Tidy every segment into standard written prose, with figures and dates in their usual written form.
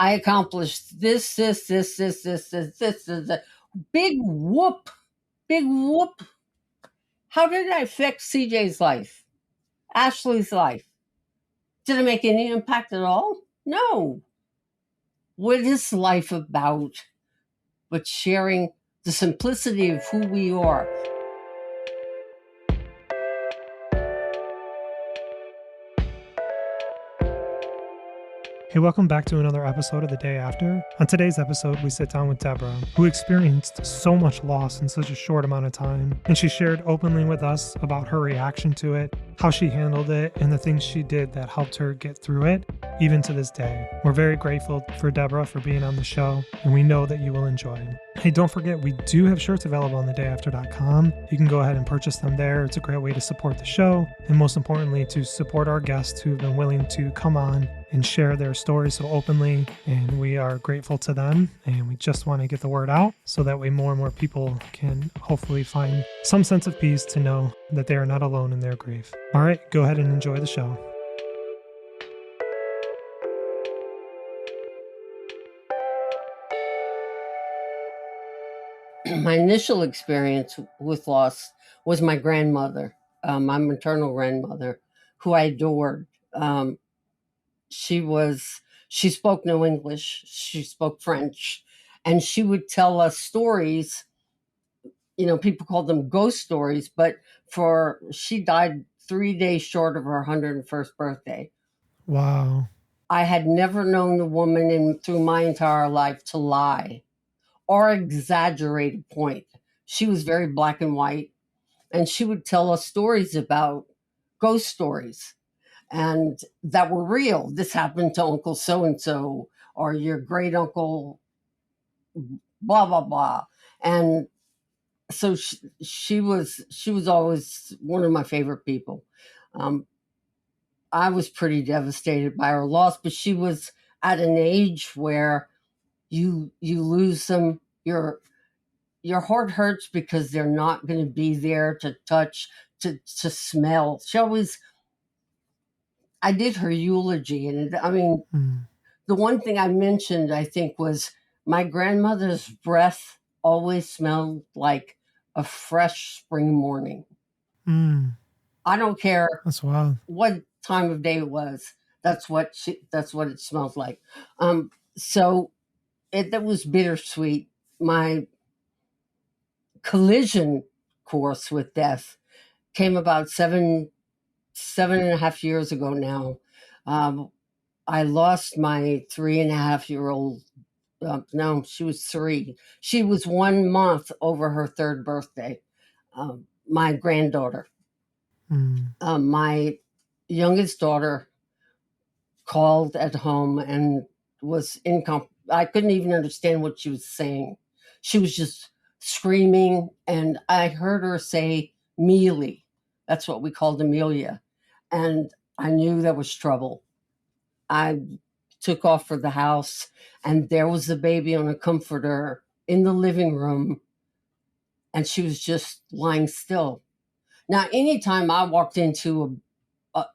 I accomplished this. Big whoop. Big whoop. How did it affect CJ's life? Ashley's life? Did it make any impact at all? No. What is life about but sharing the simplicity of who we are? Hey, welcome back to another episode of The Day After. On today's episode, we sit down with Deborah, who experienced so much loss in such a short amount of time, and she shared openly with us about her reaction to it, how she handled it, and the things she did that helped her get through it, even to this day. We're very grateful for Deborah for being on the show, and we know that you will enjoy. Hey, don't forget, we do have shirts available on thedayafter.com. You can go ahead and purchase them there. It's a great way to support the show, and most importantly, to support our guests who have been willing to come on and share their stories so openly, and we are grateful to them, and we just want to get the word out so that way more and more people can hopefully find some sense of peace to know that they are not alone in their grief. All right, go ahead and enjoy the show. My initial experience with loss was my grandmother, my maternal grandmother, who I adored. She spoke no English. She spoke French, and she would tell us stories. People called them ghost stories, but she died 3 days short of her 101st birthday. Wow. I had never known a woman through my entire life to lie or exaggerate a point. She was very black and white, and she would tell us stories about ghost stories and that were real. This happened to Uncle so-and-so or your great uncle, blah, blah, blah. And so she was always one of my favorite people. I was pretty devastated by her loss, but she was at an age where you lose them. Your heart hurts because they're not going to be there to touch, to smell. I did her eulogy, and the one thing I mentioned, I think, was my grandmother's breath always smelled like a fresh spring morning. I don't care That's wild. what time of day it was. That's what it smelled like. So that was bittersweet. My collision course with death came about 7.5 years ago now. I lost my 3.5-year-old. No, she was 3. She was 1 month over her 3rd birthday. My granddaughter. My youngest daughter called at home and was I couldn't even understand what she was saying. She was just screaming, and I heard her say Mealy. That's what we called Amelia. And I knew there was trouble. I took off for the house, and there was the baby on a comforter in the living room, and she was just lying still. Now, anytime I walked into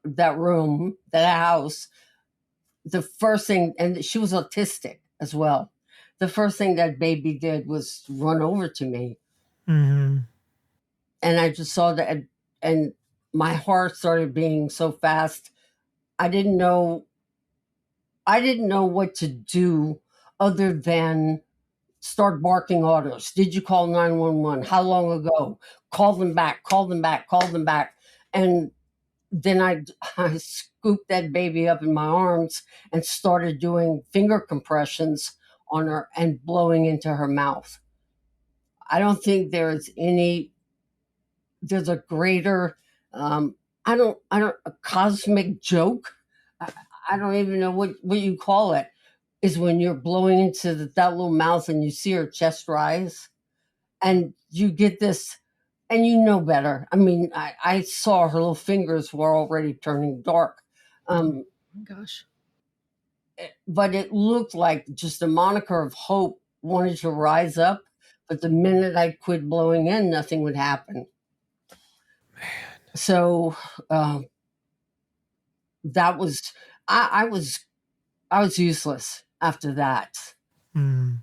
that room, that house, the first thing, and she was autistic as well, the first thing that baby did was run over to me. Mm-hmm. And I just saw that, and my heart started beating so fast. I didn't know what to do other than start barking orders. Did you call 911? How long ago? Call them back. And then I scooped that baby up in my arms and started doing finger compressions on her and blowing into her mouth. I don't think there's a greater, a cosmic joke. I don't even know what you call it, is when you're blowing into that little mouth and you see her chest rise and you get this, and you know better. I mean, I saw her little fingers were already turning dark. Gosh. But it looked like just a moniker of hope wanted to rise up. But the minute I quit blowing in, nothing would happen. Man. So that was, I was useless. after that. Mm.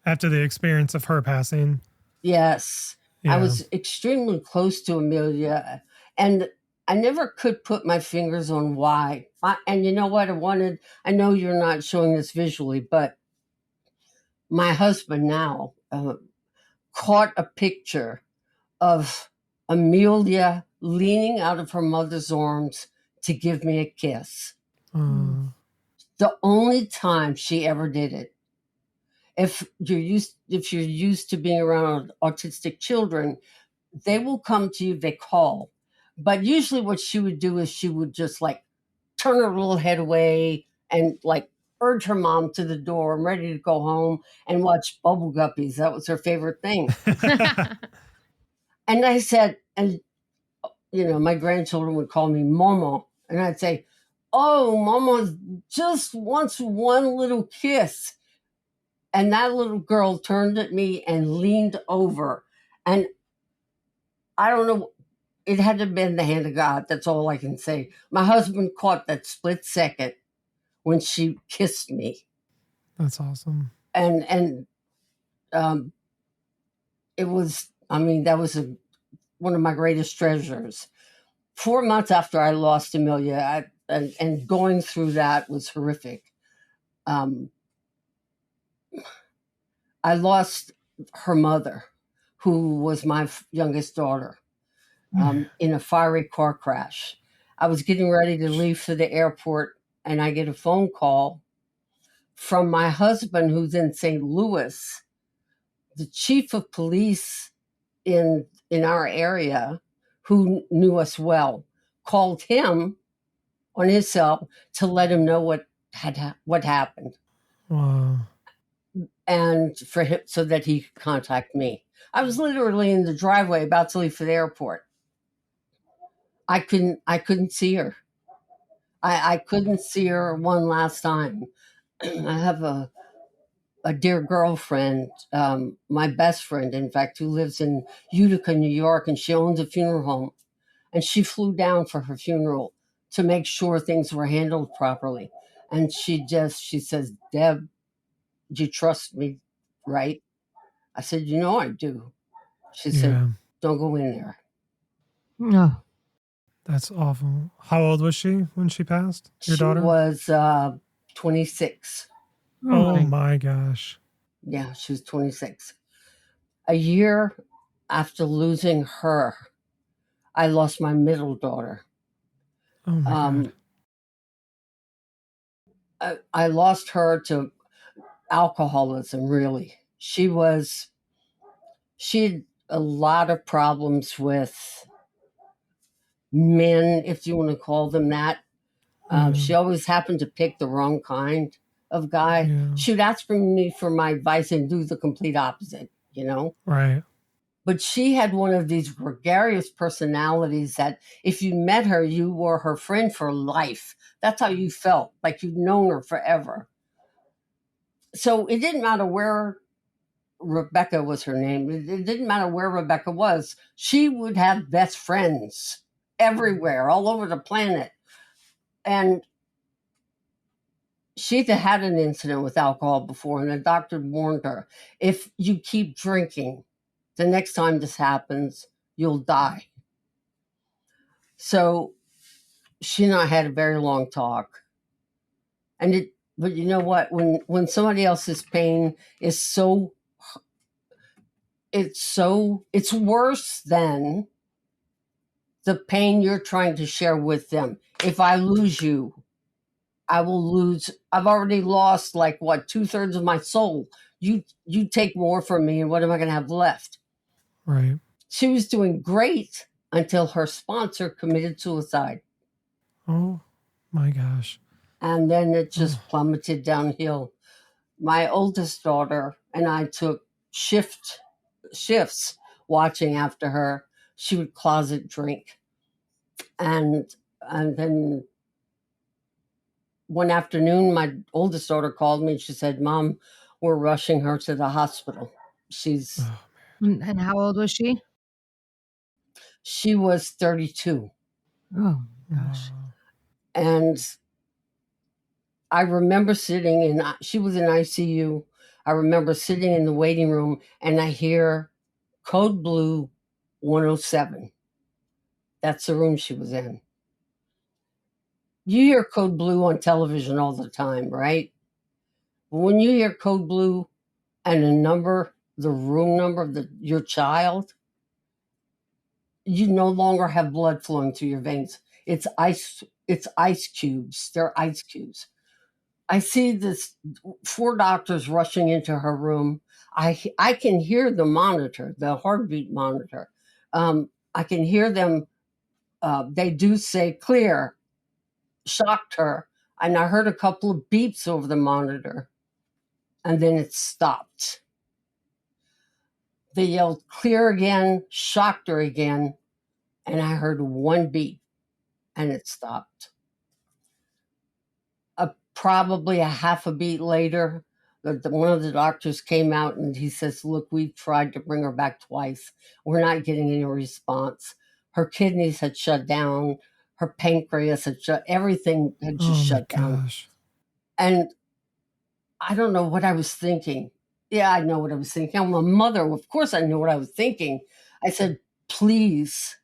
After the experience of her passing. Yes. I Yeah. was extremely close to Amelia, and I never could put my fingers on why. And you know what? I know you're not showing this visually, but my husband now caught a picture of Amelia leaning out of her mother's arms to give me a kiss. The only time she ever did it. If you're used to being around autistic children, they will come to you, they call. But usually what she would do is she would just like turn her little head away and like urge her mom to the door. I'm ready to go home and watch Bubble Guppies. That was her favorite thing. And I said, and my grandchildren would call me Momo. And I'd say, oh, Mama just wants one little kiss. And that little girl turned at me and leaned over. And I don't know, it had to have been the hand of God. That's all I can say. My husband caught that split second when she kissed me. That's awesome. And it was, that was one of my greatest treasures. 4 months after I lost Amelia, and going through that was horrific. I lost her mother, who was my youngest daughter, in a fiery car crash. I was getting ready to leave for the airport, and I get a phone call from my husband, who's in St. Louis. The chief of police in our area, who knew us well, called him on his cell to let him know what happened. Wow. And for him, so that he could contact me. I was literally in the driveway about to leave for the airport. I couldn't see her. I couldn't see her one last time. I have a dear girlfriend, my best friend, in fact, who lives in Utica, New York, and she owns a funeral home. And she flew down for her funeral to make sure things were handled properly. And she says, Deb, do you trust me, right? I said, I do. She said, don't go in there. No. That's awful. How old was she when she passed? Your daughter? She was 26. Oh my gosh. Yeah, she was 26. A year after losing her, I lost my middle daughter. Oh my God. I lost her to alcoholism, really. She had a lot of problems with men, if you want to call them that. She always happened to pick the wrong kind of guy. Yeah. She would ask me for my advice and do the complete opposite, Right. But she had one of these gregarious personalities that if you met her, you were her friend for life. That's how you felt, like you'd known her forever. So it didn't matter where Rebecca was her name. It didn't matter where Rebecca was. She would have best friends everywhere, all over the planet. And she'd had an incident with alcohol before, and the doctor warned her, if you keep drinking, the next time this happens, you'll die. So she and I had a very long talk. But you know what? When somebody else's pain is it's worse than the pain you're trying to share with them. If I lose you, I will lose. I've already lost 2/3 of my soul. You take more from me, and what am I going to have left? Right. She was doing great until her sponsor committed suicide. Oh my gosh. And then it just plummeted downhill. My oldest daughter and I took shifts watching after her. She would closet drink. And then one afternoon, my oldest daughter called me and she said, Mom, we're rushing her to the hospital. And how old was she? She was 32. Oh, gosh. And I remember sitting in, she was in ICU. I remember sitting in the waiting room and I hear Code Blue 107. That's the room she was in. You hear Code Blue on television all the time, right? But when you hear Code Blue and a number, the room number of your child, you no longer have blood flowing through your veins. It's ice. It's ice cubes. They're ice cubes. I see this 4 doctors rushing into her room. I can hear the monitor, the heartbeat monitor. I can hear them. They do say clear, shocked her. And I heard a couple of beeps over the monitor. And then it stopped. They yelled clear again, shocked her again. And I heard one beep and it stopped. Probably a half a beat later, one of the doctors came out and he says, look, we tried to bring her back twice. We're not getting any response. Her kidneys had shut down. Her pancreas had shut, everything had just shut down. Gosh. And I don't know what I was thinking. Yeah, I know what I was thinking. I'm a mother. Of course I knew what I was thinking. I said, please,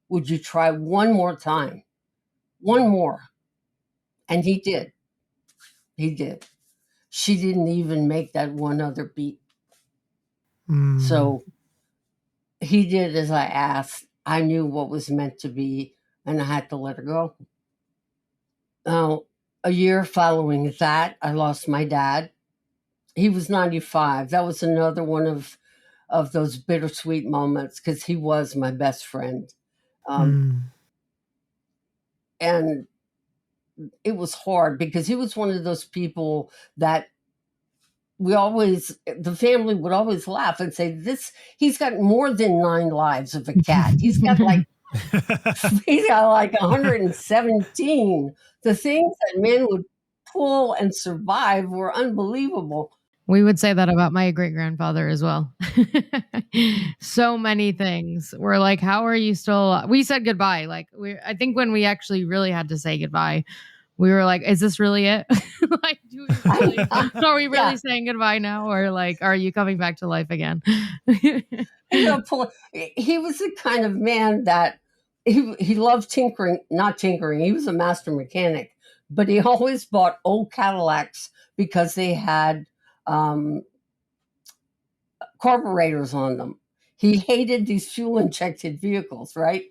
would you try one more time? One more. And he did. He did. She didn't even make that one other beat. So he did as I asked. I knew what was meant to be, and I had to let her go. Now, a year following that, I lost my dad. He was 95. That was another one of those bittersweet moments because he was my best friend. And it was hard because he was one of those people that the family would always laugh and say, he's got more than 9 lives of a cat. He's got like 117. The things that men would pull and survive were unbelievable. We would say that about my great-grandfather as well. So many things. We're like, how are you still? We said goodbye. Like, I think when we actually really had to say goodbye, we were like, is this really it? Like, are we really saying goodbye now? Or like, are you coming back to life again? He was the kind of man that he loved not tinkering. He was a master mechanic, but he always bought old Cadillacs because they had carburetors on them. He hated these fuel-injected vehicles, right?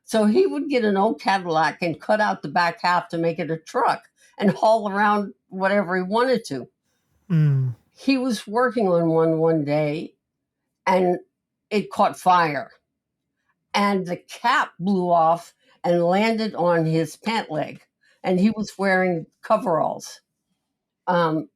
So he would get an old Cadillac and cut out the back half to make it a truck and haul around whatever he wanted to. He was working on one day and it caught fire. And the cap blew off and landed on his pant leg. And he was wearing coveralls. And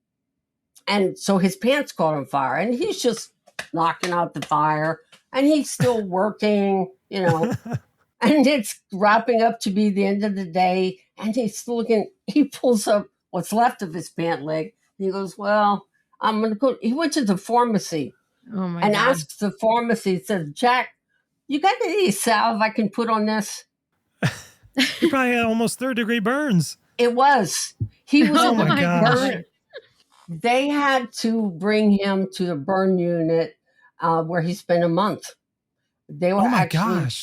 so his pants caught on fire. And he's just knocking out the fire. And he's still working, And it's wrapping up to be the end of the day. And he's looking, he pulls up what's left of his pant leg. And he goes, well, I'm going to go. He went to the pharmacy and asked the pharmacy, said, Jack, you got any salve I can put on this? You probably had almost 3rd-degree burns. It was. He was oh my gosh. burn. They had to bring him to the burn unit where he spent a month. They were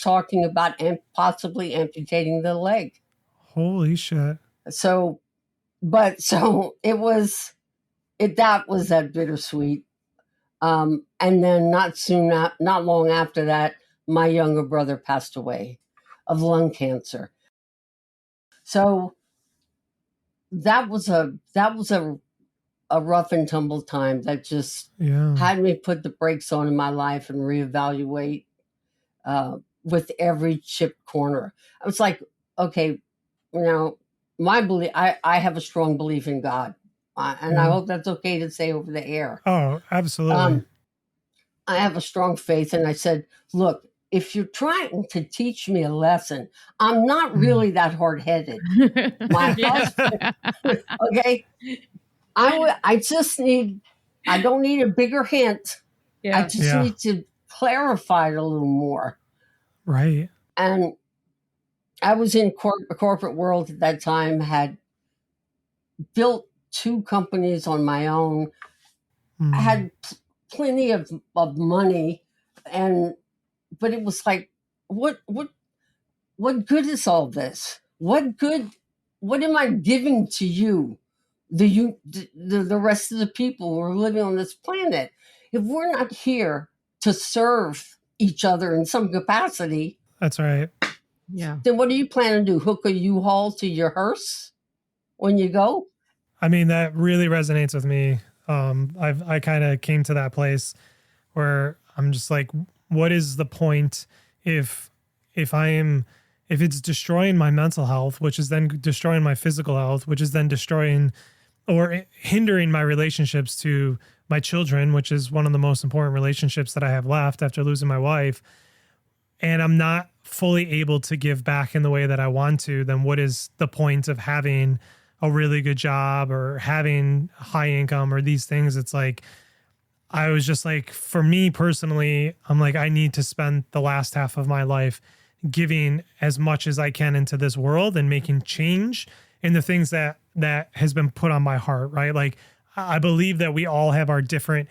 talking about possibly amputating the leg. Holy shit. So it was, that was that bittersweet. And then not long after that, my younger brother passed away of lung cancer. So that was a rough and tumble time that just had me put the brakes on in my life and reevaluate with every chipped corner. I was like, okay, my belief, I have a strong belief in God. And I hope that's okay to say over the air. Oh, absolutely. I have a strong faith. And I said, look, if you're trying to teach me a lesson, I'm not really that hard-headed. My husband, okay? I don't need a bigger hint. I just need to clarify it a little more. Right. And I was in a corporate world at that time, had built 2 companies on my own. I Mm. had plenty of money, but it was like, what good is all this? What am I giving to you, the rest of the people who are living on this planet? If we're not here to serve each other in some capacity, That's right. Yeah. then what do you plan to do? Hook a U-Haul to your hearse when you go? I mean, that really resonates with me. I kind of came to that place where I'm just like, what is the point if it's destroying my mental health, which is then destroying my physical health, which is then destroying or hindering my relationships to my children, which is one of the most important relationships that I have left after losing my wife, and I'm not fully able to give back in the way that I want to, then what is the point of having a really good job or having high income or these things? It's like, I was just like, for me personally, I'm like, I need to spend the last half of my life giving as much as I can into this world and making change in the things that has been put on my heart, right? Like, I believe that we all have our different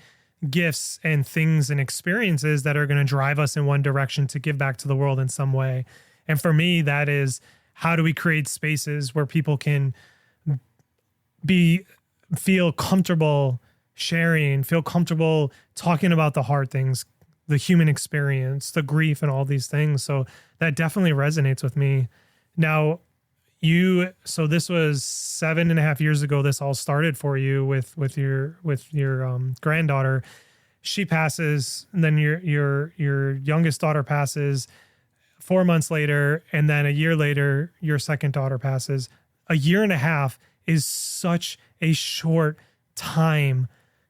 gifts and things and experiences that are going to drive us in one direction to give back to the world in some way. And for me, that is, how do we create spaces where people can feel comfortable sharing, feel comfortable talking about the hard things, the human experience, the grief, and all these things. So that definitely resonates with me. Now, so this was 7.5 years ago. This all started for you with your granddaughter. She passes, and then your youngest daughter passes 4 months later, and then a year later, your second daughter passes. A year and a half is such a short time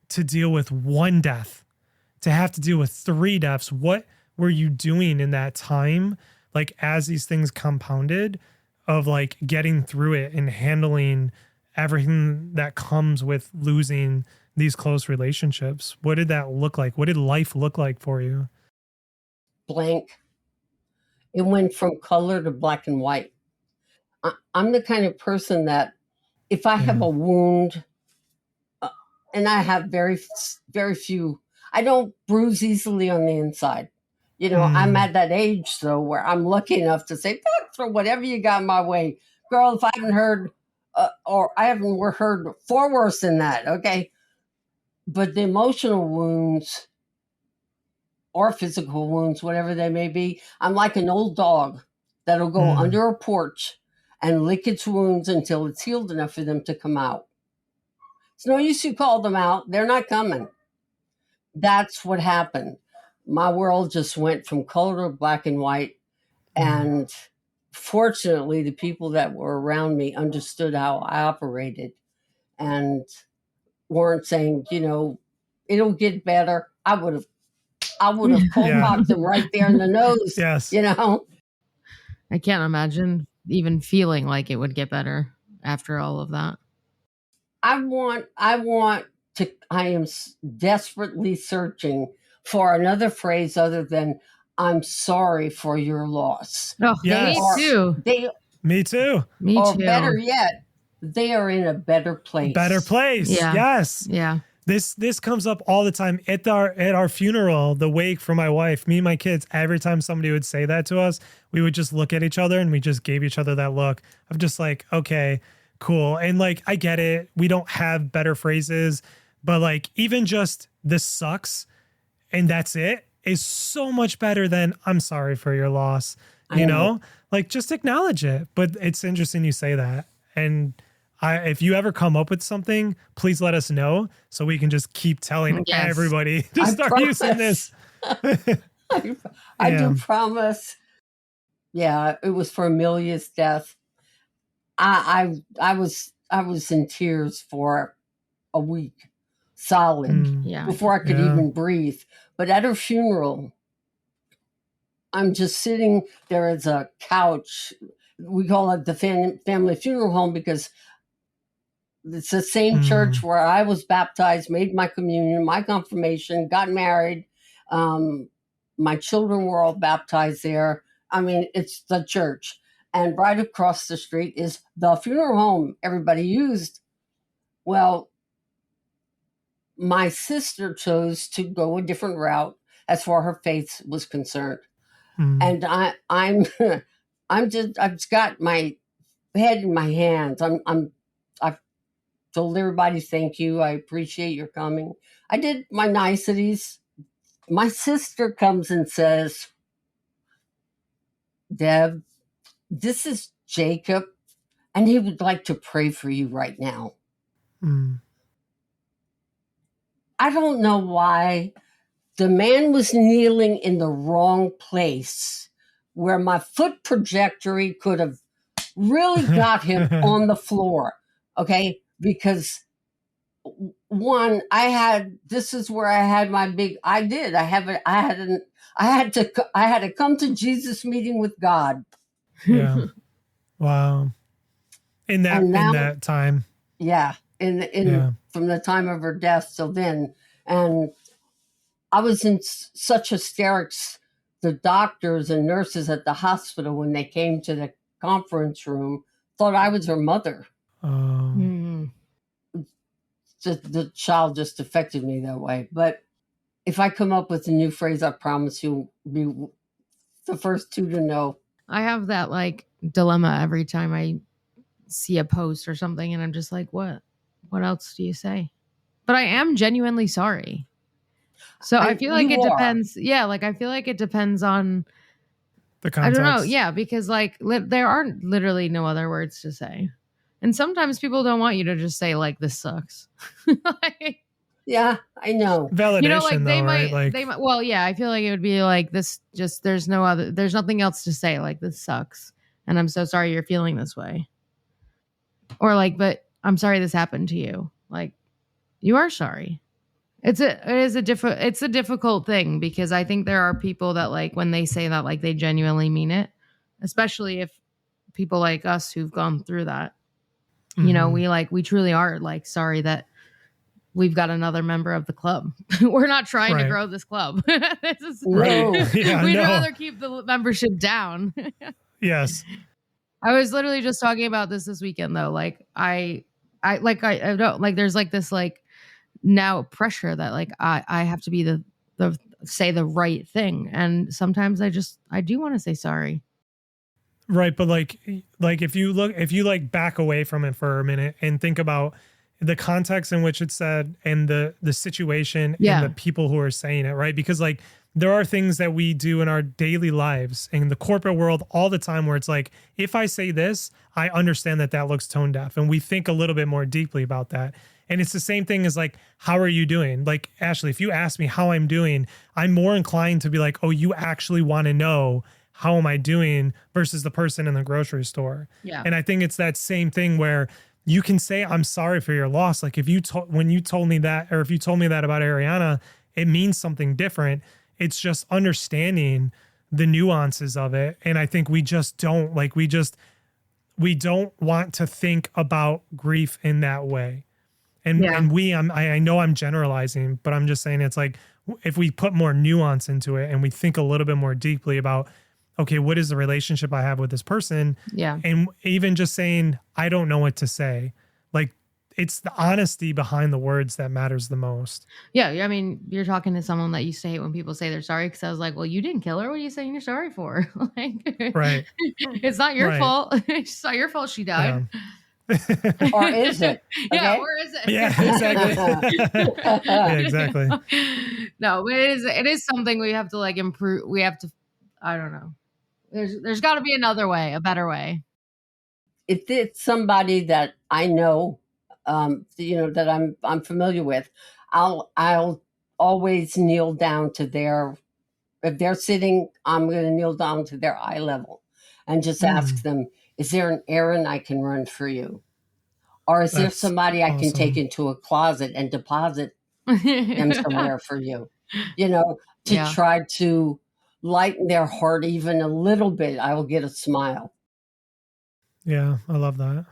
to deal with one death, to have to deal with 3 deaths. What were you doing in that time? Like, as these things compounded, of like getting through it and handling everything that comes with losing these close relationships. What did that look like? What did life look like for you? Blank. It went from color to black and white. I'm the kind of person that if I have a wound, and I have very, very few, I don't bruise easily on the inside. I'm at that age, though, where I'm lucky enough to say, throw whatever you got my way. Girl, if I haven't heard, or I haven't heard far worse than that, okay? But the emotional wounds or physical wounds, whatever they may be, I'm like an old dog that'll go under a porch and lick its wounds until it's healed enough for them to come out. It's no use you call them out. They're not coming. That's what happened. My world just went from color to black and white. And fortunately, the people that were around me understood how I operated and weren't saying, it'll get better. I would have cold cocked them right there in the nose. Yes. I can't imagine even feeling like it would get better after all of that. I am desperately searching for another phrase other than "I'm sorry for your loss." Oh, yes. Me too. Or better yet, they are in a better place. Better place. Yeah. Yes. Yeah. This comes up all the time at our funeral, the wake for my wife, me and my kids. Every time somebody would say that to us, we would just look at each other and we just gave each other that look of just like, okay, cool. And like, I get it. We don't have better phrases, but like, even just "this sucks" and that's it is so much better than "I'm sorry for your loss." Like, just acknowledge it. But it's interesting you say that. And if you ever come up with something, please let us know so we can just keep telling everybody to start using this. I do promise. Yeah, it was for Amelia's death. I was in tears for a week solid before I could even breathe. But at her funeral, I'm just sitting there as a couch. We call it the family funeral home because it's the same church where I was baptized, made my communion, my confirmation, got married. My children were all baptized there. I mean, it's the church. And right across the street is the funeral home everybody used. Well, my sister chose to go a different route as far her faith was concerned. And I'm I've just got my head in my hands. I've told everybody thank you. I appreciate your coming. I did my niceties. My sister comes and says, Deb, this is Jacob, and he would like to pray for you right now. I don't know why. The man was kneeling in the wrong place where my foot trajectory could have really got him on the floor. Okay. Because one, this is where I had my big, I had to come to Jesus meeting with God. Yeah. Wow. In that time. Yeah. From the time of her death till then. And I was in such hysterics. The doctors and nurses at the hospital, when they came to the conference room, thought I was her mother. The child just affected me that way. But if I come up with a new phrase, I promise you'll be the first two to know. I have that like dilemma every time I see a post or something, and I'm just like, what else do you say? But I am genuinely sorry. So I feel like it depends. Yeah, like I feel like it depends on the context. I don't know. Yeah, because like there are literally no other words to say. And sometimes people don't want you to just say like, this sucks. Like, yeah, I know. Validation, you know, like though, they right? might, well, yeah, I feel like it would be like this, just, there's nothing else to say. Like, this sucks. And I'm so sorry you're feeling this way. Or like, but I'm sorry this happened to you. Like, you are sorry. It's a difficult thing, because I think there are people that like, when they say that, like they genuinely mean it, especially if people like us who've gone through that, you know, we truly are like sorry that we've got another member of the club. We're not trying to grow this club. We'd rather keep the membership down. Yes. I was literally just talking about this weekend though. Like I don't like, there's like this like now pressure that like I have to be the say the right thing. And sometimes I do want to say sorry. Right. But like if you like back away from it for a minute and think about the context in which it's said and the situation and the people who are saying it, right? Because like there are things that we do in our daily lives in the corporate world all the time where it's like, if I say this, I understand that looks tone deaf, and we think a little bit more deeply about that. And it's the same thing as like, how are you doing? Like, Ashley, if you ask me how I'm doing, I'm more inclined to be like, oh, you actually want to know how am I doing versus the person in the grocery store. Yeah. And I think it's that same thing where you can say, I'm sorry for your loss. Like if when you told me that, or if you told me that about Ariana, it means something different. It's just understanding the nuances of it. And I think we just don't we don't want to think about grief in that way. And I know I'm generalizing, but I'm just saying it's like, if we put more nuance into it and we think a little bit more deeply about, okay, what is the relationship I have with this person? Yeah. And even just saying, I don't know what to say. Like, it's the honesty behind the words that matters the most. Yeah. I mean, you're talking to someone that used to hate when people say they're sorry, because I was like, well, you didn't kill her. What are you saying you're sorry for? Like, right. It's not your fault. It's not your fault she died. Yeah. Or is it? Okay? Yeah, or is it? Yeah, exactly. Yeah, exactly. No, but it is something we have to like improve. We have to, I don't know. There's got to be another way, a better way. If it's somebody that I know, that I'm familiar with, I'll always kneel down to if they're sitting, I'm going to kneel down to their eye level and just ask them, is there an errand I can run for you? Or is there somebody I can take into a closet and deposit them somewhere for you? To try to lighten their heart even a little bit. I will get a smile. Yeah, I love that.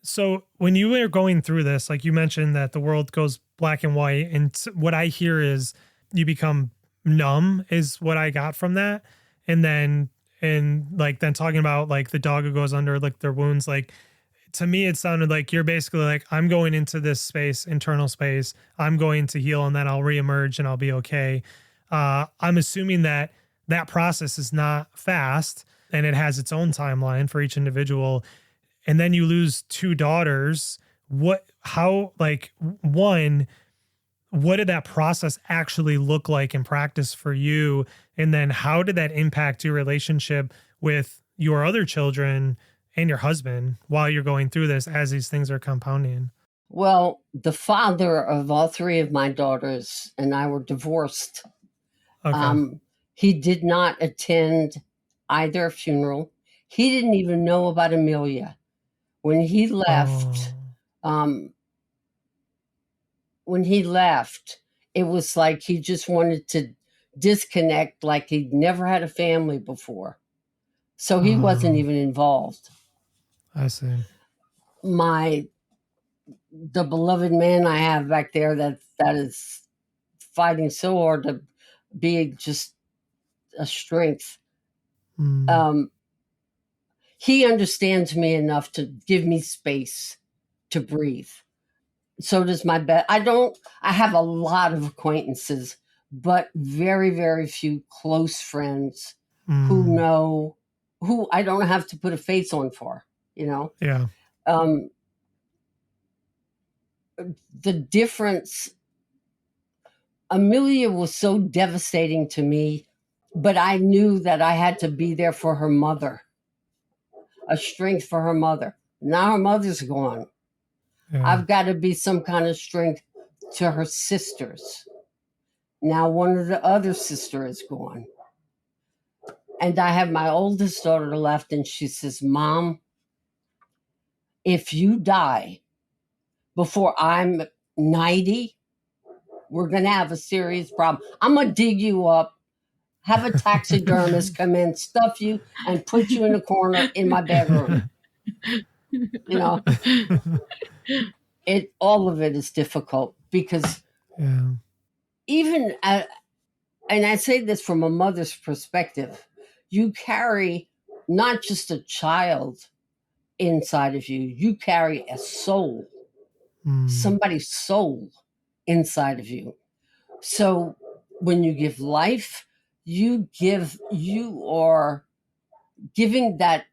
So when you were going through this, like you mentioned that the world goes black and white, and what I hear is you become numb is what I got from that. And then talking about like the dog who goes under like their wounds, like to me, it sounded like you're basically like, I'm going into this space, internal space. I'm going to heal and then I'll reemerge and I'll be okay. I'm assuming that that process is not fast and it has its own timeline for each individual. And then you lose two daughters. What did that process actually look like in practice for you? And then how did that impact your relationship with your other children and your husband while you're going through this as these things are compounding? Well, the father of all three of my daughters and I were divorced. Okay. He did not attend either funeral. He didn't even know about Amelia. When he left, it was like he just wanted to disconnect, like he'd never had a family before. So he wasn't even involved. I see. The beloved man I have back there that is fighting so hard to be just a strength. He understands me enough to give me space to breathe. So does my I have a lot of acquaintances, but very, very few close friends who I don't have to put a face on for, Yeah. The difference, Amelia was so devastating to me, but I knew that I had to be there for her mother, a strength for her mother. Now her mother's gone. Yeah. I've got to be some kind of strength to her sisters. Now one of the other sister is gone. And I have my oldest daughter left, and she says, Mom, if you die before I'm 90, we're going to have a serious problem. I'm going to dig you up, have a taxidermist come in, stuff you, and put you in a corner in my bedroom. All of it is difficult because even, and I say this from a mother's perspective, you carry not just a child inside of you, you carry a soul, somebody's soul inside of you. So when you give life, you are giving that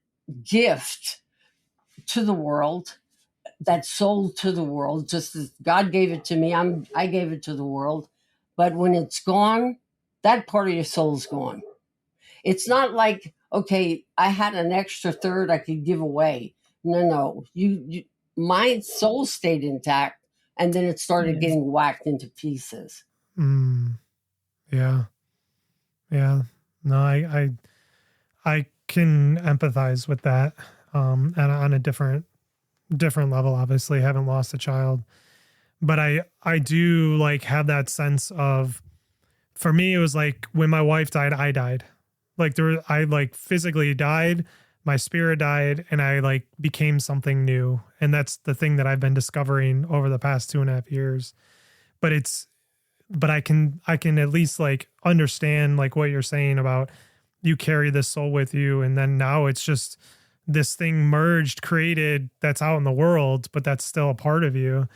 gift to the world, that soul to the world, just as God gave it to me, I gave it to the world. But when it's gone, that part of your soul's gone. It's not like, okay, I had an extra third I could give away. No. My soul stayed intact, and then it started getting whacked into pieces. Yeah. No, I can empathize with that. And on a different level, obviously, haven't lost a child, but I do like have that sense of, for me, it was like when my wife died, I died. Like I like physically died, my spirit died, and I like became something new. And that's the thing that I've been discovering over the past 2.5 years. But I can at least like understand like what you're saying about you carry this soul with you. And then now it's just this thing merged, created, that's out in the world, but that's still a part of you.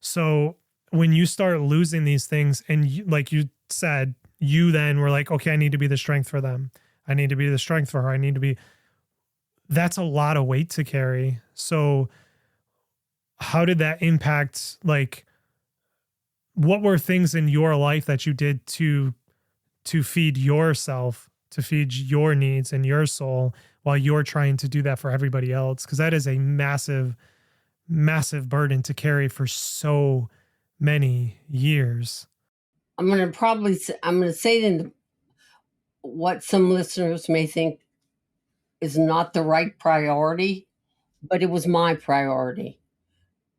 So when you start losing these things, and you, like you said, you then were like, okay, I need to be the strength for them. I need to be the strength for her. That's a lot of weight to carry. So how did that impact, like, what were things in your life that you did to feed yourself, to feed your needs and your soul while you're trying to do that for everybody else? Because that is a massive, massive burden to carry for so many years. I'm going to say it in what some listeners may think is not the right priority, but it was my priority.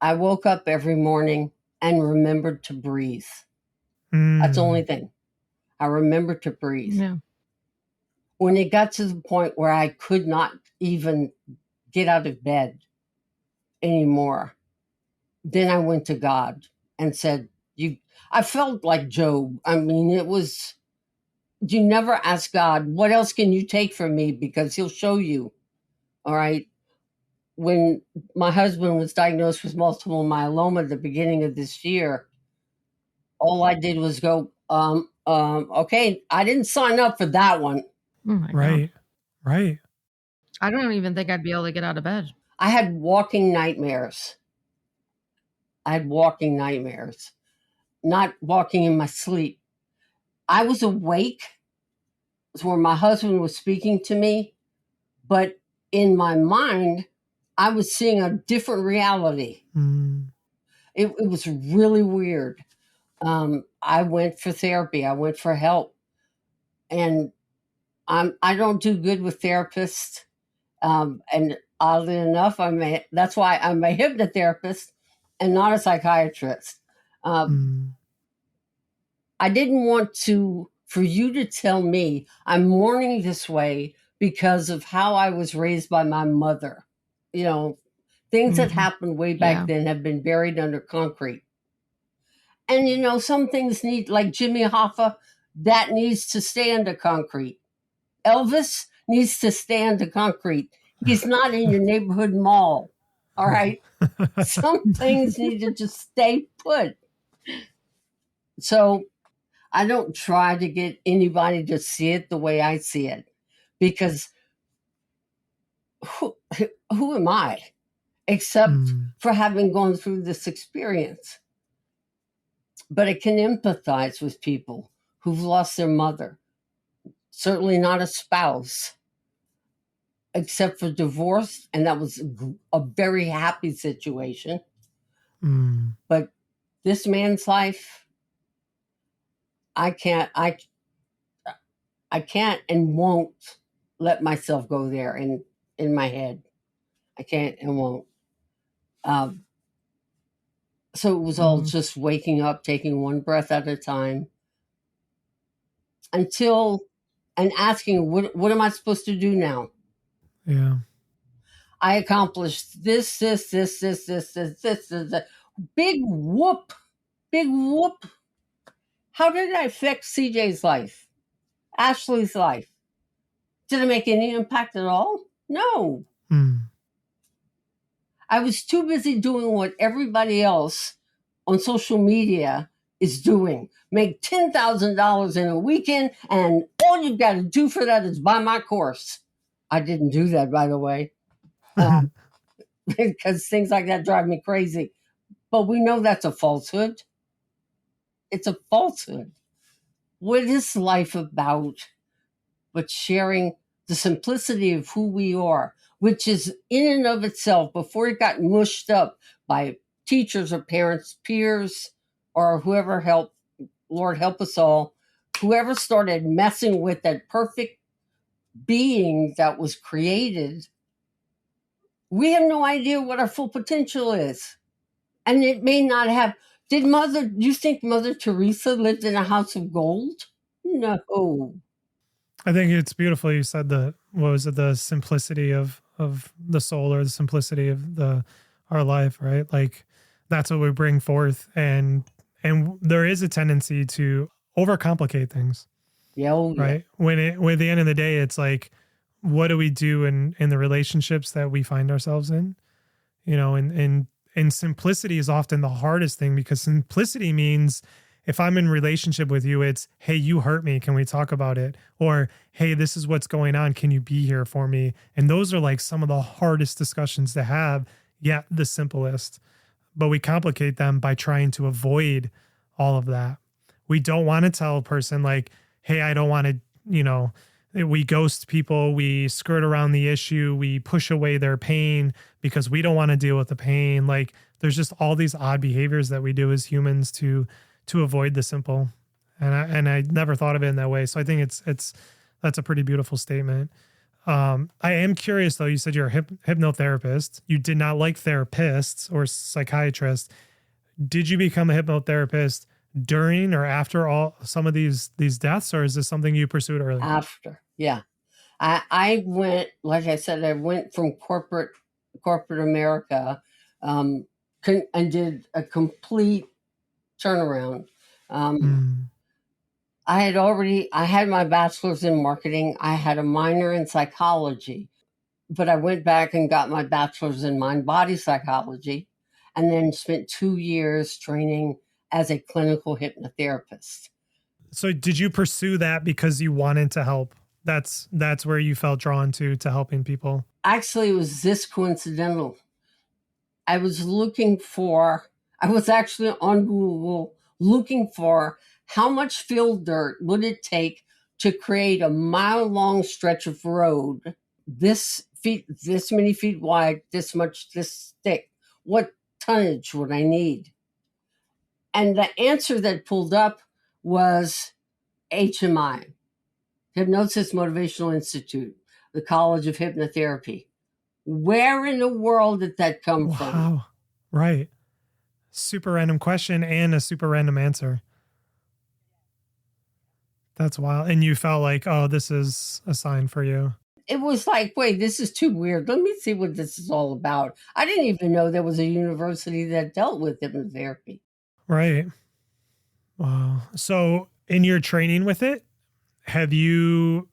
I woke up every morning and remembered to breathe. That's the only thing. I remembered to breathe. Yeah. When it got to the point where I could not even get out of bed anymore, then I went to God and said, I felt like Job. I mean, you never ask God, what else can you take from me? Because he'll show you. All right. when my husband was diagnosed with multiple myeloma at the beginning of this year, all I did was go, okay, I didn't sign up for that one. Oh my God. Right. Right. I don't even think I'd be able to get out of bed. I had walking nightmares. Not walking in my sleep. I was awake where my husband was speaking to me, but in my mind, I was seeing a different reality. It was really weird. I went for therapy. I went for help, and I don't do good with therapists. And oddly enough, that's why I'm a hypnotherapist and not a psychiatrist. I didn't want for you to tell me I'm mourning this way because of how I was raised by my mother. You know, things that happened way back then have been buried under concrete. And, some things need, like Jimmy Hoffa, that needs to stay under concrete. Elvis needs to stay under concrete. He's not in your neighborhood mall. All right. Some things need to just stay put. So I don't try to get anybody to see it the way I see it, because who am I except for having gone through this experience? But I can empathize with people who've lost their mother. Certainly not a spouse, except for divorce, and that was a very happy situation. But this man's life, I can't and won't let myself go there in my head. I can't and won't. So it was all just waking up, taking one breath at a time, and asking, what am I supposed to do now? Yeah. I accomplished this. Big whoop. How did I affect CJ's life? Ashley's life? Did it make any impact at all? No. I was too busy doing what everybody else on social media is doing. Make $10,000 in a weekend, and all you've got to do for that is buy my course. I didn't do that, by the way, because things like that drive me crazy. But we know that's a falsehood. It's a falsehood. What is life about but sharing the simplicity of who we are, which is in and of itself, before it got mushed up by teachers or parents, peers, or whoever helped, Lord help us all, whoever started messing with that perfect being that was created, we have no idea what our full potential is. And it may not have. Do you think Mother Teresa lived in a house of gold? No. I think it's beautiful you said the simplicity of the soul, or the simplicity of our life, right? Like that's what we bring forth, and there is a tendency to overcomplicate things. Yeah. Right. When at the end of the day, it's like, what do we do in the relationships that we find ourselves in? And simplicity is often the hardest thing, because simplicity means, if I'm in relationship with you, it's, hey, you hurt me. Can we talk about it? Or, hey, this is what's going on. Can you be here for me? And those are like some of the hardest discussions to have, yet the simplest. But we complicate them by trying to avoid all of that. We don't want to tell a person like, hey, I don't want to, we ghost people. We skirt around the issue. We push away their pain because we don't want to deal with the pain. Like there's just all these odd behaviors that we do as humans to avoid the simple. And I never thought of it in that way. So I think that's a pretty beautiful statement. I am curious though. You said you're a hypnotherapist. You did not like therapists or psychiatrists. Did you become a hypnotherapist during or after some of these deaths, or is this something you pursued early? After, yeah. I went, like I said, I went from corporate America, and did a complete turnaround. I had my bachelor's in marketing. I had a minor in psychology. but I went back and got my bachelor's in mind-body psychology, and then spent 2 years training as a clinical hypnotherapist. So did you pursue that because you wanted to help? That's where you felt drawn to helping people? Actually, it was this coincidental. I was actually on Google looking for how much field dirt would it take to create a mile-long stretch of road, this many feet wide, this thick. What tonnage would I need? And the answer that pulled up was HMI, Hypnosis Motivational Institute, the College of Hypnotherapy. Where in the world did that come from? Wow. Right. Super random question and a super random answer. That's wild. And you felt like, oh, this is a sign for you. It was like, wait, this is too weird. Let me see what this is all about. I didn't even know there was a university that dealt with hypnotherapy. Right. Wow. So in your training with it, have you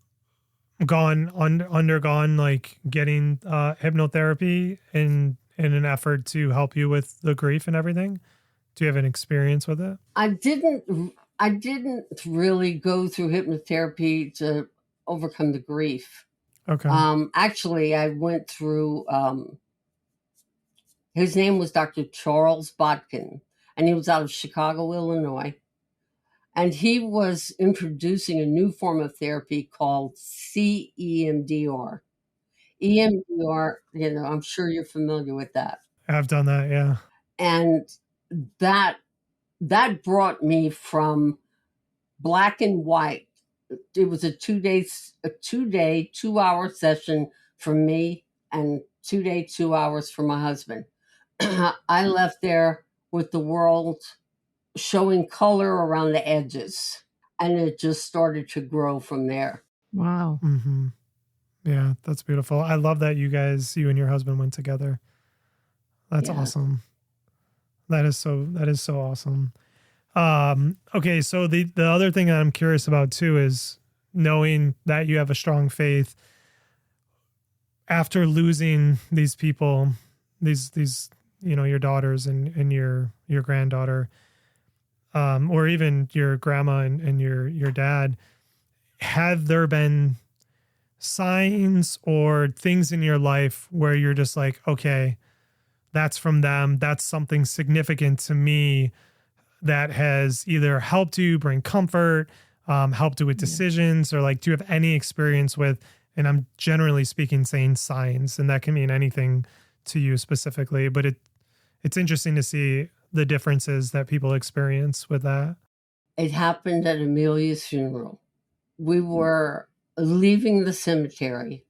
undergone like getting hypnotherapy in an effort to help you with the grief and everything? Do you have an experience with it? I didn't really go through hypnotherapy to overcome the grief. Okay. Actually, I went through, his name was Dr. Charles Botkin, and he was out of Chicago, Illinois. And he was introducing a new form of therapy called CEMDR. EMDR, I'm sure you're familiar with that. I've done that, yeah. And that brought me from black and white. It was a 2-day, 2-hour session for me, and 2-day, 2 hours for my husband. I left there with the world showing color around the edges, and it just started to grow from there. Wow. Mm-hmm. Yeah, that's beautiful. I love that you and your husband went together. That's awesome. That is so awesome. Okay, so the other thing that I'm curious about too is knowing that you have a strong faith after losing these people, these your daughters and your granddaughter, or even your grandma and your dad. Have there been signs or things in your life where you're just like, okay, that's from them, that's something significant to me that has either helped you bring comfort, helped you with decisions, or like, do you have any experience with, and I'm generally speaking saying signs, and that can mean anything to you specifically, but it's interesting to see the differences that people experience with that. It happened at Amelia's funeral. We were leaving the cemetery,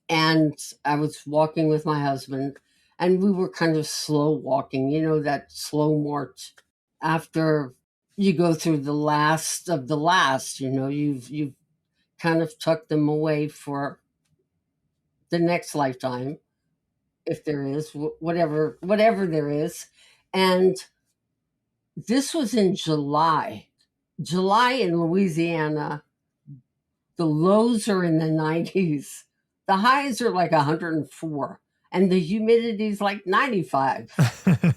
and I was walking with my husband, and we were kind of slow walking, that slow march. After you go through the last of the last, you've kind of tucked them away for the next lifetime, if there is, whatever there is. And this was in July in Louisiana. The lows are in the 90s. The highs are like 104, and the humidity is like 95.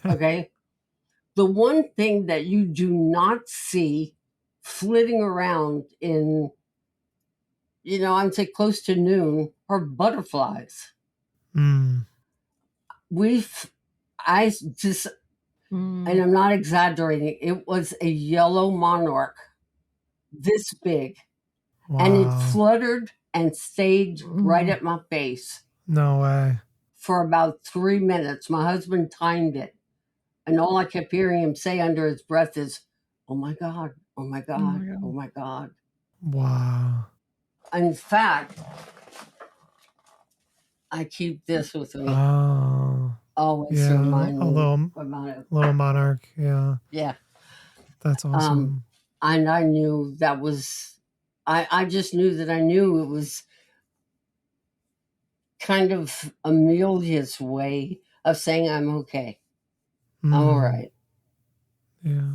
Okay. The one thing that you do not see flitting around in, I'd say close to noon, are butterflies. And I'm not exaggerating, it was a yellow monarch this big. Wow. And it fluttered and stayed right at my face. No way. For about 3 minutes. My husband timed it. And all I kept hearing him say under his breath is, "Oh my God, oh my God, oh my God." Oh my God. Wow. In fact, I keep this with me. Always to remind me about it. Little monarch, yeah. Yeah. That's awesome. And I knew that was, I just knew that I knew it was kind of Amelia's way of saying, I'm okay. I'm all right. Yeah.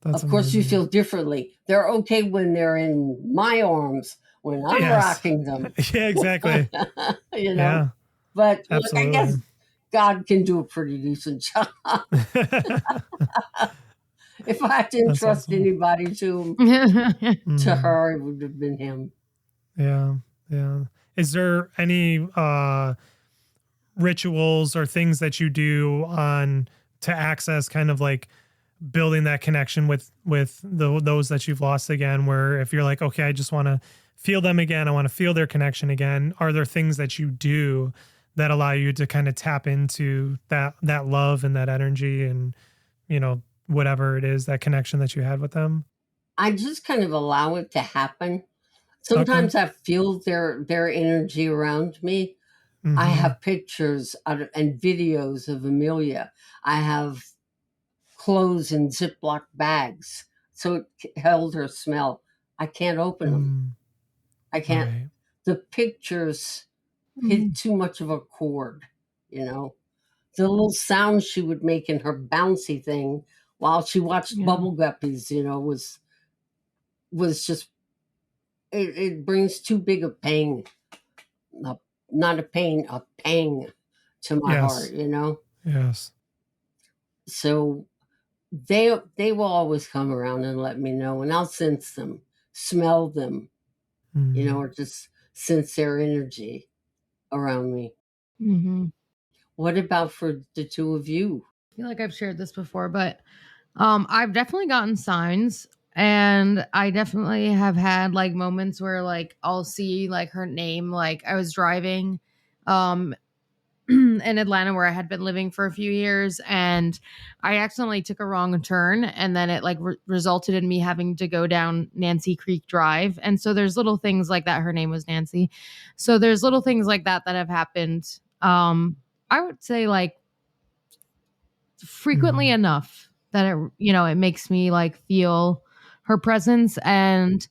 That's of course, amazing. you feel differently. They're okay when they're in my arms. when I'm Yes. rocking them. Yeah, exactly. You know, Yeah, but look, I absolutely. guess God can do a pretty decent job. If I didn't That's trust awesome. anybody to Mm, her, it would have been him. yeah, yeah. Is there any rituals or things that you do on to access kind of like building that connection with those that you've lost again, where if you're like, okay, I just want to feel them again, I want to feel their connection again, are there things that you do that allow you to kind of tap into that love and that energy and whatever it is, that connection that you had with them? I just kind of allow it to happen. Okay. Sometimes I feel their energy around me. I Mm-hmm. have pictures and videos of Amelia. I have clothes in Ziploc bags, so it held her smell. I can't open them. Mm, I can't. right. The pictures hit Mhm. too much of a chord, you know. The little sound she would make in her bouncy thing while she watched Yeah. Bubble Guppies, was just it brings too big a pang, a, not a pain, a pang to my Yes. heart. Yes. So they will always come around and let me know, and I'll sense them, smell them, Mm. or just sense their energy around me. Mhm. What about for the two of you? I feel like I've shared this before, but I've definitely gotten signs, and I definitely have had like moments where like I'll see like her name. Like I was driving um in Atlanta where I had been living for a few years, and I accidentally took a wrong turn, and then it like resulted in me having to go down Nancy Creek Drive. And so there's little things like that. Her name was Nancy. So there's little things like that that have happened. I would say like frequently Mm. enough that it makes me like feel her presence. And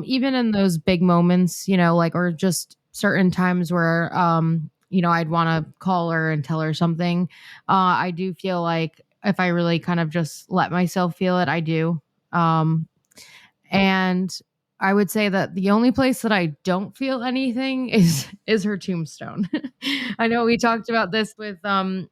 even in those big moments, like, or just certain times where I'd want to call her and tell her something, I do feel like if I really kind of just let myself feel it, I do. And I would say that the only place that I don't feel anything is her tombstone. I know we talked about this with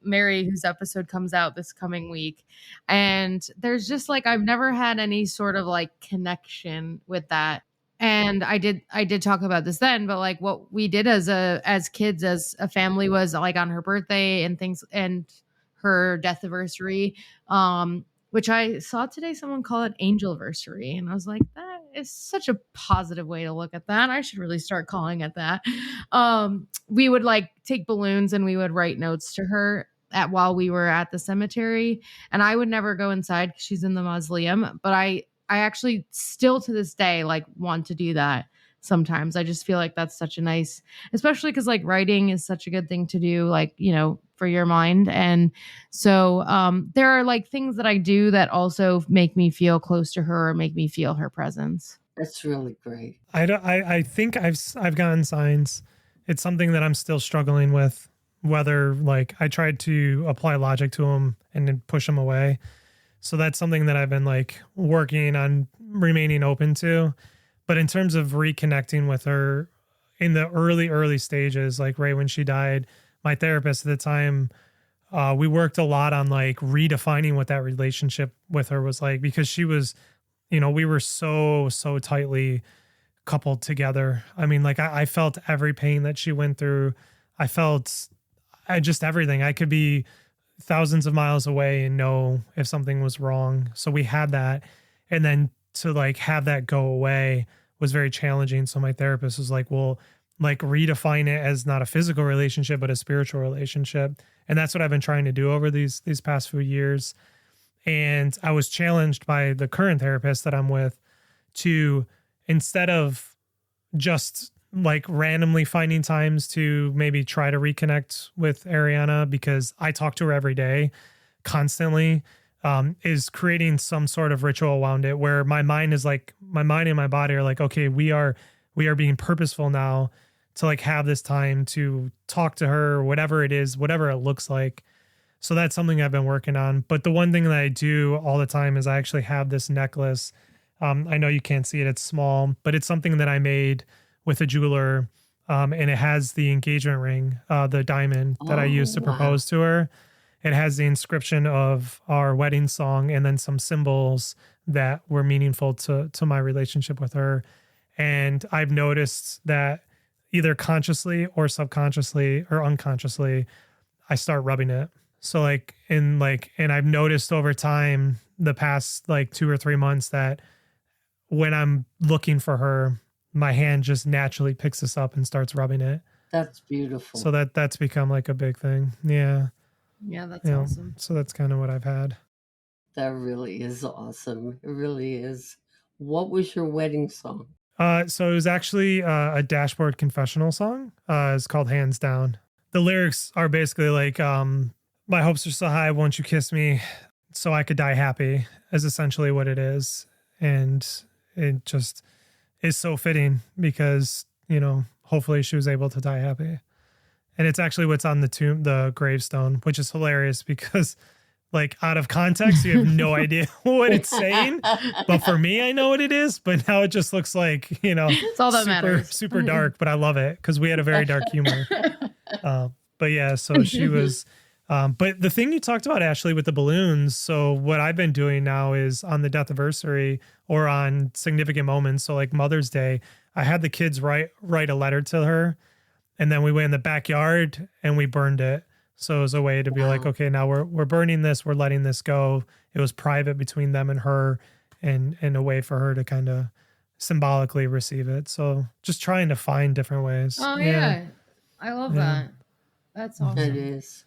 Mary, whose episode comes out this coming week. And there's just like I've never had any sort of like connection with that. And I did talk about this then, but like what we did as kids, as a family, was like on her birthday and things, and her death anniversary, which I saw today someone call it angelversary. And I was like, that is such a positive way to look at that. I should really start calling it that. We would like take balloons and we would write notes to her while we were at the cemetery. And I would never go inside because she's in the mausoleum. But I actually still to this day like want to do that sometimes. I just feel like that's such a nice, especially because like writing is such a good thing to do, like, for your mind. And so there are like things that I do that also make me feel close to her or make me feel her presence. That's really great. I think I've gotten signs. It's something that I'm still struggling with. Whether like I tried to apply logic to them and then push them away. So that's something that I've been like working on remaining open to. But in terms of reconnecting with her in the early stages, like right when she died, my therapist at the time, we worked a lot on like redefining what that relationship with her was like, because she was, we were so tightly coupled together. I mean, like I felt every pain that she went through. I just everything. I could be thousands of miles away and know if something was wrong. So we had that. And then to like have that go away was very challenging. So my therapist was like, well, like redefine it as not a physical relationship, but a spiritual relationship. And that's what I've been trying to do over these past few years. And I was challenged by the current therapist that I'm with to, instead of just like randomly finding times to maybe try to reconnect with Ariana, because I talk to her every day constantly, is creating some sort of ritual around it where my mind and my body are like, okay, we are being purposeful now to like have this time to talk to her, whatever it is, whatever it looks like. So that's something I've been working on. But the one thing that I do all the time is I actually have this necklace. I know you can't see it, it's small, but it's something that I made with a jeweler, and it has the engagement ring, the diamond that I used to propose to her. It has the inscription of our wedding song and then some symbols that were meaningful to my relationship with her. And I've noticed that either consciously or subconsciously or unconsciously, I start rubbing it. So and I've noticed over time, the past 2 or 3 months, that when I'm looking for her, my hand just naturally picks this up and starts rubbing it. That's beautiful. So that's become like a big thing. Yeah. Yeah, that's awesome. So that's kind of what I've had. That really is awesome. It really is. What was your wedding song? So it was actually a dashboard confessional song. It's called Hands Down. The lyrics are basically like, my hopes are so high, won't you kiss me so I could die happy, is essentially what it is. And it just is so fitting because, hopefully she was able to die happy. And it's actually what's on the gravestone, which is hilarious because out of context, you have no idea what it's saying. But for me, I know what it is. But now it just looks like, it's all that matters. Super dark. But I love it because we had a very dark humor. But yeah, so she was. But the thing you talked about, Ashley, with the balloons. So what I've been doing now is on the death anniversary or on significant moments. So like Mother's Day, I had the kids write a letter to her. And then we went in the backyard and we burned it. So it was a way to be like, okay, now we're burning this, we're letting this go. It was private between them and her, and a way for her to kind of symbolically receive it. So just trying to find different ways. Oh yeah. I love that. That's awesome. It is.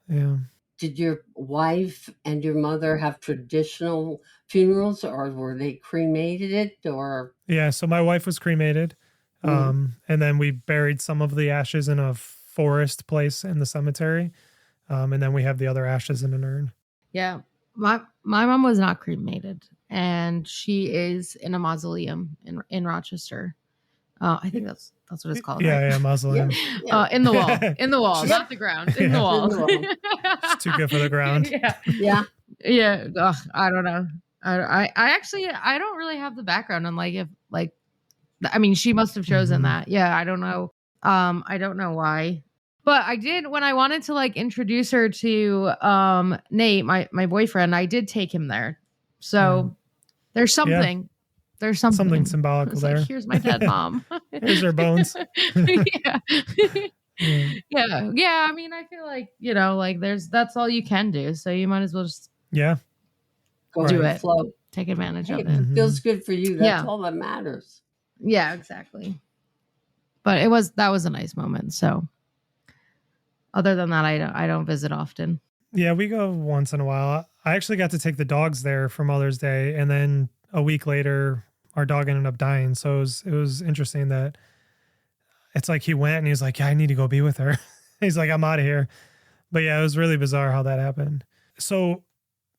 Yeah. Did your wife and your mother have traditional funerals, or were they cremated, or? Yeah. So my wife was cremated. And then we buried some of the ashes in a forest place in the cemetery. And then we have the other ashes in an urn. Yeah. My mom was not cremated, and she is in a mausoleum in Rochester. I think that's what it's called. Yeah, right? yeah, mausoleum. Yeah. In the wall, not the ground, in the wall. It's too good for the ground. Yeah. Ugh, I don't know. I actually don't really have the background on she must have chosen that. Yeah, I don't know. I don't know why. But I did, when I wanted to introduce her to Nate, my boyfriend, I did take him there. So there's something. Yeah. There's something symbolical there. Here's my dead mom. Here's her bones. Yeah. Yeah. I mean, I feel like, that's all you can do. So you might as well just go do it. Flow. Take advantage of it. It feels good for you. That's all that matters. Yeah, exactly. But that was a nice moment. So other than that, I don't visit often. Yeah, we go once in a while. I actually got to take the dogs there for Mother's Day, and then a week later, our dog ended up dying. So it was interesting that it's like he went and he was like, yeah, I need to go be with her. He's like, I'm out of here. But yeah, it was really bizarre how that happened. So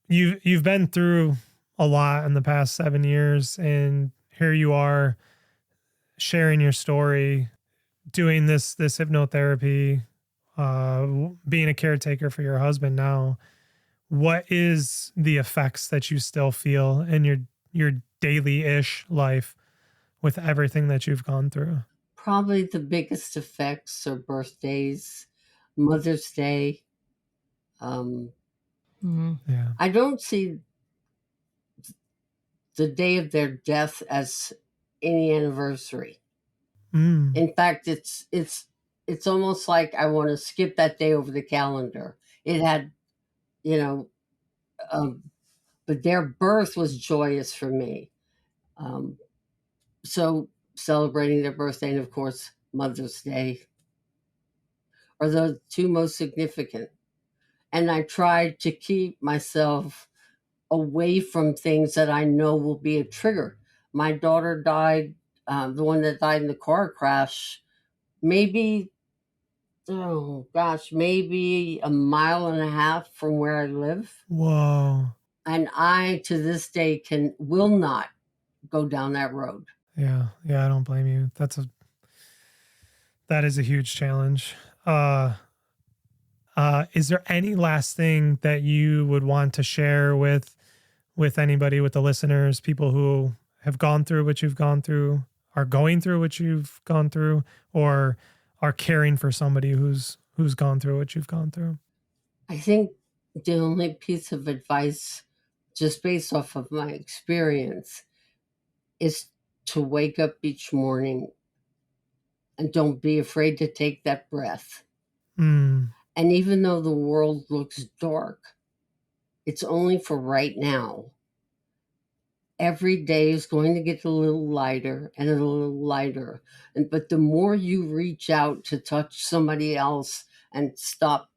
you've been through a lot in the past 7 years, and here you are sharing your story, doing this hypnotherapy, being a caretaker for your husband now. What is the effects that you still feel in your daily-ish life with everything that you've gone through? Probably the biggest effects are birthdays, Mother's Day. Yeah. I don't see the day of their death as any anniversary. In fact, it's almost like I want to skip that day over the calendar. It had, but their birth was joyous for me. So celebrating their birthday and, of course, Mother's Day are the two most significant. And I tried to keep myself away from things that I know will be a trigger. My daughter died, the one that died in the car crash, maybe a mile and a half from where I live. Whoa. And I, to this day, will not go down that road. Yeah. I don't blame you. That is a huge challenge. Is there any last thing that you would want to share with anybody, with the listeners, people who have gone through what you've gone through, are going through what you've gone through, or are caring for somebody who's gone through what you've gone through? I think the only piece of advice, just based off of my experience, is to wake up each morning and don't be afraid to take that breath. Mm, And even though the world looks dark, it's only for right now. Every day is going to get a little lighter and a little lighter. But the more you reach out to touch somebody else and stop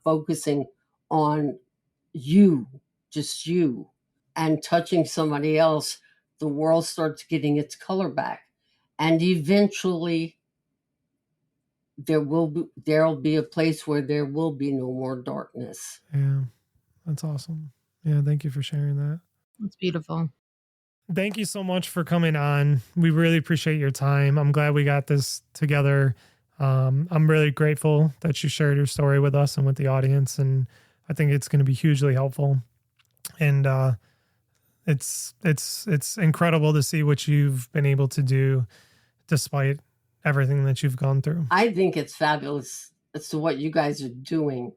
focusing on you, just you, and touching somebody else, the world starts getting its color back. And eventually there'll be a place where there will be no more darkness. yeah, that's awesome. Yeah, thank you for sharing that. It's beautiful. Thank you so much for coming on. We really appreciate your time. I'm glad we got this together. I'm really grateful that you shared your story with us and with the audience, and I think it's going to be hugely helpful. And it's incredible to see what you've been able to do despite everything that you've gone through. I think it's fabulous as to what you guys are doing.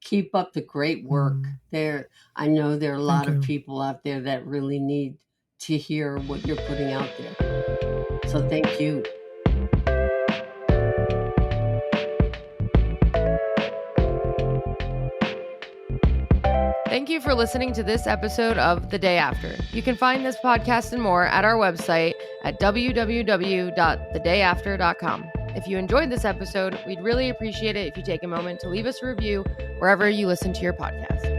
Keep up the great work. I know there are a lot of people out there that really need to hear what you're putting out there. So thank you. Thank you for listening to this episode of The Day After. You can find this podcast and more at our website at www.thedayafter.com. If you enjoyed this episode, we'd really appreciate it if you take a moment to leave us a review wherever you listen to your podcast.